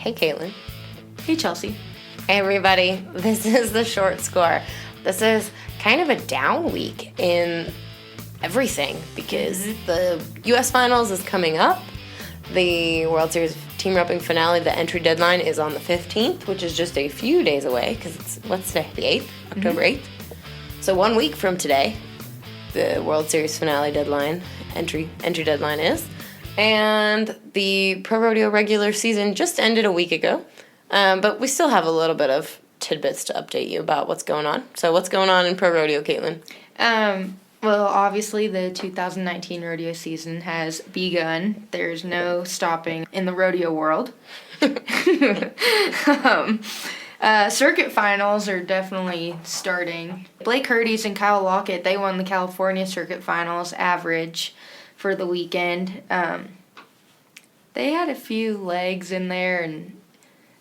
Hey, Caitlin. Hey, Chelsea. Hey, everybody. This is The Short Score. This is kind of a down week in everything because the U.S. Finals is coming up. The World Series team roping finale, the entry deadline is on the 15th, which is just a few days away because it's, what's today? The 8th? October 8th? So 1 week from today, the World Series finale deadline, entry deadline is. And the Pro Rodeo regular season just ended a week ago. But we still have a little bit of tidbits to update you about what's going on. So what's going on in Pro Rodeo, Caitlin? Well, obviously the 2019 rodeo season has begun. There's no stopping in the rodeo world. Circuit finals are definitely starting. Blake Hurdy's and Kyle Lockett, they won the California Circuit Finals average for the weekend. They had a few legs in there, and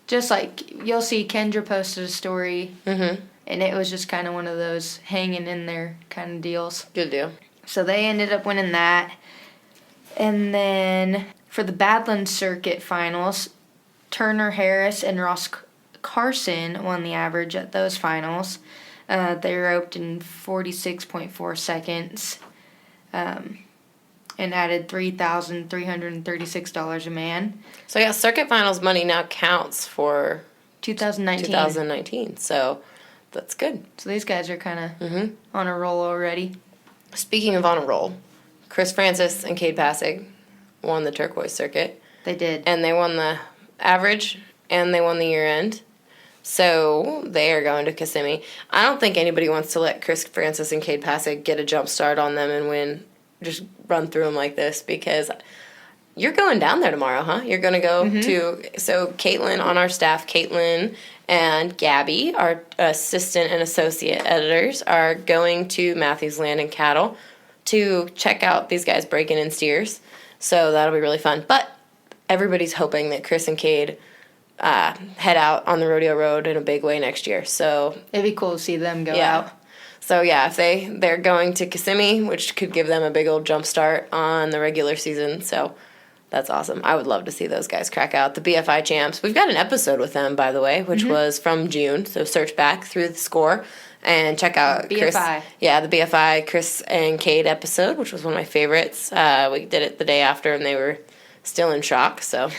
just like you'll see, Kendra posted a story, and it was just kind of one of those hanging in there kind of deals. Good deal. So they ended up winning that. And then for the Badlands Circuit Finals, Turner Harris and Ross Carson won the average at those finals. They roped in 46.4 seconds and added $3,336 a man. So yeah, Circuit Finals money now counts for 2019. So that's good. So these guys are kind of on a roll already. Speaking of on a roll, Chris Francis and Cade Passig won the Turquoise Circuit. They did. And they won the average and they won the year end. So they are going to Kissimmee. I don't think anybody wants to let Chris Francis and Cade Passig get a jump start on them and win, just run through them like this, because you're going down there tomorrow, huh? You're going to go to, so Caitlin on our staff, Caitlin and Gabby, our assistant and associate editors, are going to Matthews Land and Cattle to check out these guys breaking in steers. So that'll be really fun. But everybody's hoping that Chris and Cade head out on the rodeo road in a big way next year. So it'd be cool to see them go out. So yeah, if they're going to Kissimmee, which could give them a big old jump start on the regular season. So that's awesome. I would love to see those guys crack out. The BFI champs. We've got an episode with them, by the way, which was from June. So search back through the score and check out BFI. Chris. Yeah, the BFI Chris and Cade episode, which was one of my favorites. We did it the day after, and they were still in shock. So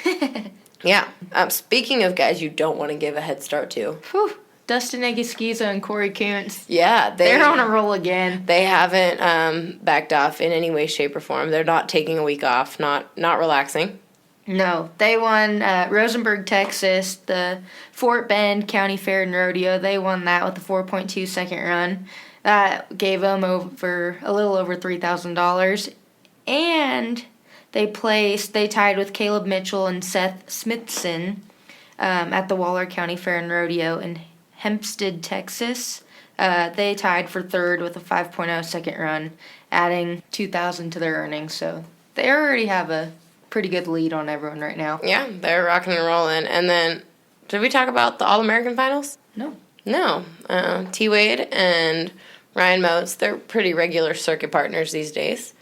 yeah. Speaking of guys you don't want to give a head start to. Whew. Dustin Egiskiza and Corey Kuntz. Yeah. They're on a roll again. They haven't backed off in any way, shape, or form. They're not taking a week off, not relaxing. No. They won Rosenberg, Texas, the Fort Bend County Fair and Rodeo. They won that with a 4.2 second run. That gave them a little over $3,000. And they tied with Caleb Mitchell and Seth Smithson at the Waller County Fair and Rodeo in Hempstead, Texas. They tied for third with a 5.0 second run, adding $2,000 to their earnings. So they already have a pretty good lead on everyone right now. Yeah, they're rocking and rolling. And then, did we talk about the All-American finals? No. T. Wade and Ryan Motes, they're pretty regular circuit partners these days.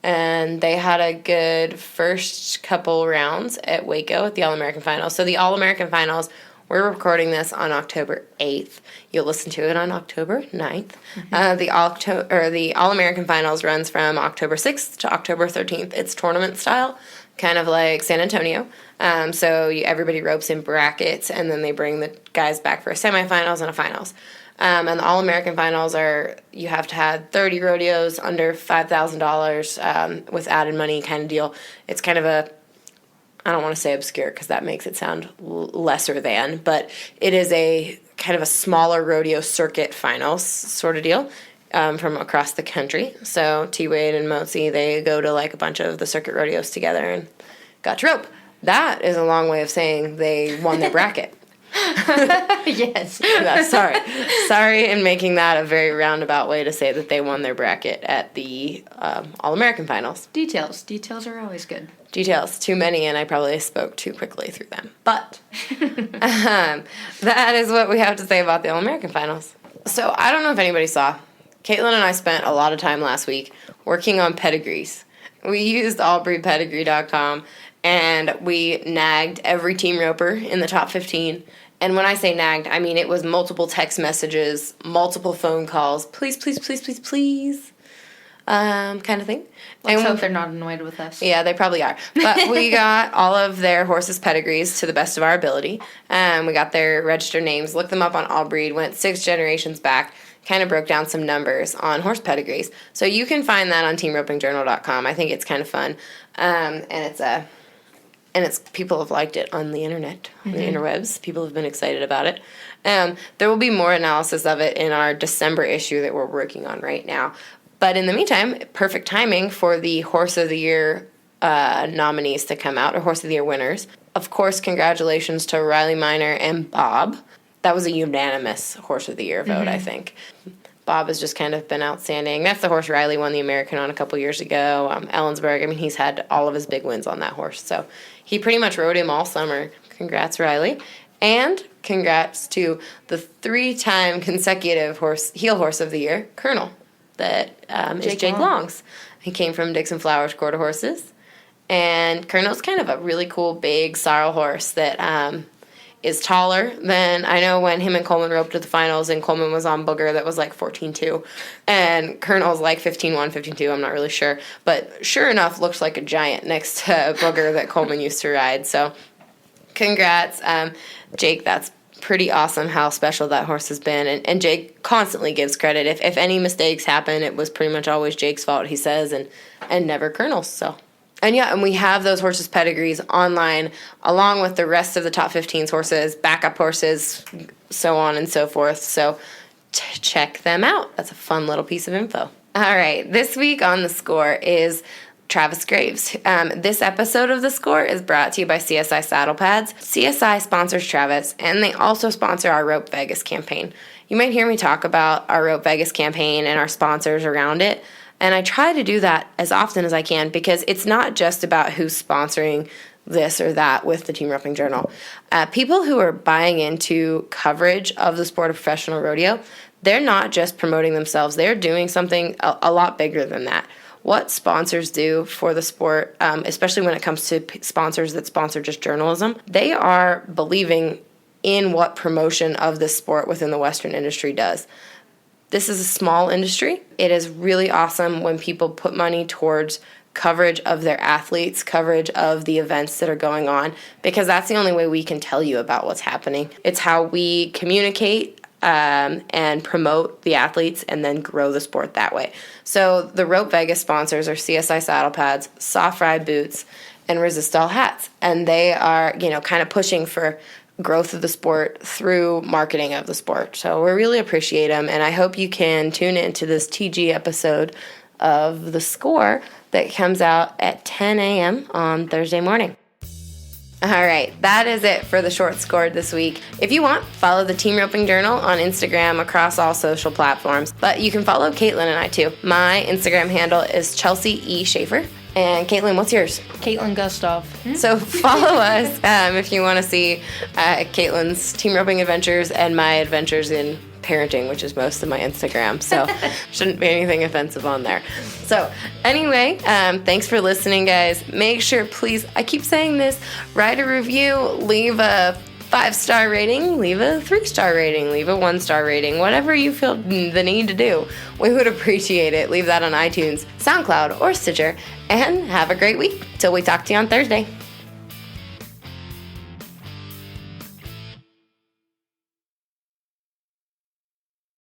And they had a good first couple rounds at Waco at the All-American Finals. So the All-American Finals, we're recording this on October 8th. You'll listen to it on October 9th. The All-American Finals runs from October 6th to October 13th. It's tournament style, kind of like San Antonio. So everybody ropes in brackets, and then they bring the guys back for a semifinals and a finals. And the All-American Finals you have to have 30 rodeos under $5,000 with added money kind of deal. It's kind of I don't want to say obscure because that makes it sound lesser than, but it is a kind of a smaller rodeo circuit finals sort of deal from across the country. So T-Wade and Motzi, they go to like a bunch of the circuit rodeos together and got to rope. That is a long way of saying they won their bracket. Yes. Sorry in making that a very roundabout way to say that they won their bracket at the All-American Finals. Details are always good. Details, too many, and I probably spoke too quickly through them. But that is what we have to say about the All-American Finals. So I don't know if anybody saw, Caitlin and I spent a lot of time last week working on pedigrees. We used allbreedpedigree.com, and we nagged every team roper in the top 15. And when I say nagged, I mean it was multiple text messages, multiple phone calls, please, please, please, please, please, kind of thing. Let's hope they're not annoyed with us. Yeah, they probably are. But we got all of their horses' pedigrees to the best of our ability. We got their registered names, looked them up on Allbreed, went 6 generations back, kind of broke down some numbers on horse pedigrees. So you can find that on teamropingjournal.com. I think it's kind of fun. And it's people have liked it on the internet, on the interwebs. People have been excited about it. There will be more analysis of it in our December issue that we're working on right now. But in the meantime, perfect timing for the Horse of the Year nominees to come out, or Horse of the Year winners. Of course, congratulations to Riley Minor and Bob. That was a unanimous Horse of the Year vote, I think. Bob has just kind of been outstanding. That's the horse Riley won the American on a couple years ago. Ellensburg, I mean, he's had all of his big wins on that horse. So he pretty much rode him all summer. Congrats, Riley. And congrats to the 3-time consecutive heel horse of the year, Colonel. That is Jake Long's. He came from Dixon Flowers Quarter Horses. And Colonel's kind of a really cool, big sorrel horse that is taller than, I know when him and Coleman roped to the finals and Coleman was on Booger that was like 14-2. And Colonel's like 15-1, 15-2, I'm not really sure. But sure enough, looks like a giant next to Booger that Coleman used to ride. So congrats, Jake, that's pretty awesome how special that horse has been, and Jake constantly gives credit. If any mistakes happen, it was pretty much always Jake's fault, he says, and never Colonel's. So, and we have those horses' pedigrees online along with the rest of the top 15's horses, backup horses, so on and so forth. So check them out. That's a fun little piece of info. All right, this week on The Score is Travis Graves. This episode of The Score is brought to you by CSI Saddle Pads. CSI sponsors Travis, and they also sponsor our Rope Vegas campaign. You might hear me talk about our Rope Vegas campaign and our sponsors around it, and I try to do that as often as I can because it's not just about who's sponsoring this or that with the Team Roping Journal. People who are buying into coverage of the sport of professional rodeo, they're not just promoting themselves, they're doing something a lot bigger than that. What sponsors do for the sport, especially when it comes to sponsors that sponsor just journalism, they are believing in what promotion of this sport within the Western industry does. This is a small industry. It is really awesome when people put money towards coverage of their athletes, coverage of the events that are going on, because that's the only way we can tell you about what's happening. It's how we communicate and promote the athletes and then grow the sport that way. So the Rope Vegas sponsors are CSI Saddle Pads, Soft Ride Boots, and Resistol hats. And they are, kind of pushing for growth of the sport through marketing of the sport. So we really appreciate them. And I hope you can tune into this TG episode of The Score that comes out at 10 a.m. on Thursday morning. All right, that is it for the short score this week. If you want, follow the Team Roping Journal on Instagram across all social platforms. But you can follow Caitlin and I too. My Instagram handle is Chelsea E. Schaefer. And Caitlin, what's yours? Caitlin Gustav. So follow us if you want to see Caitlin's team roping adventures and my adventures in parenting, which is most of my Instagram. So shouldn't be anything offensive on there. So anyway, thanks for listening, guys. Make sure, please, I keep saying this, write a review, leave a 5-star rating, leave a 3-star rating, leave a 1-star rating, whatever you feel the need to do. We would appreciate it. Leave that on iTunes, SoundCloud, or Stitcher, and have a great week till we talk to you on Thursday.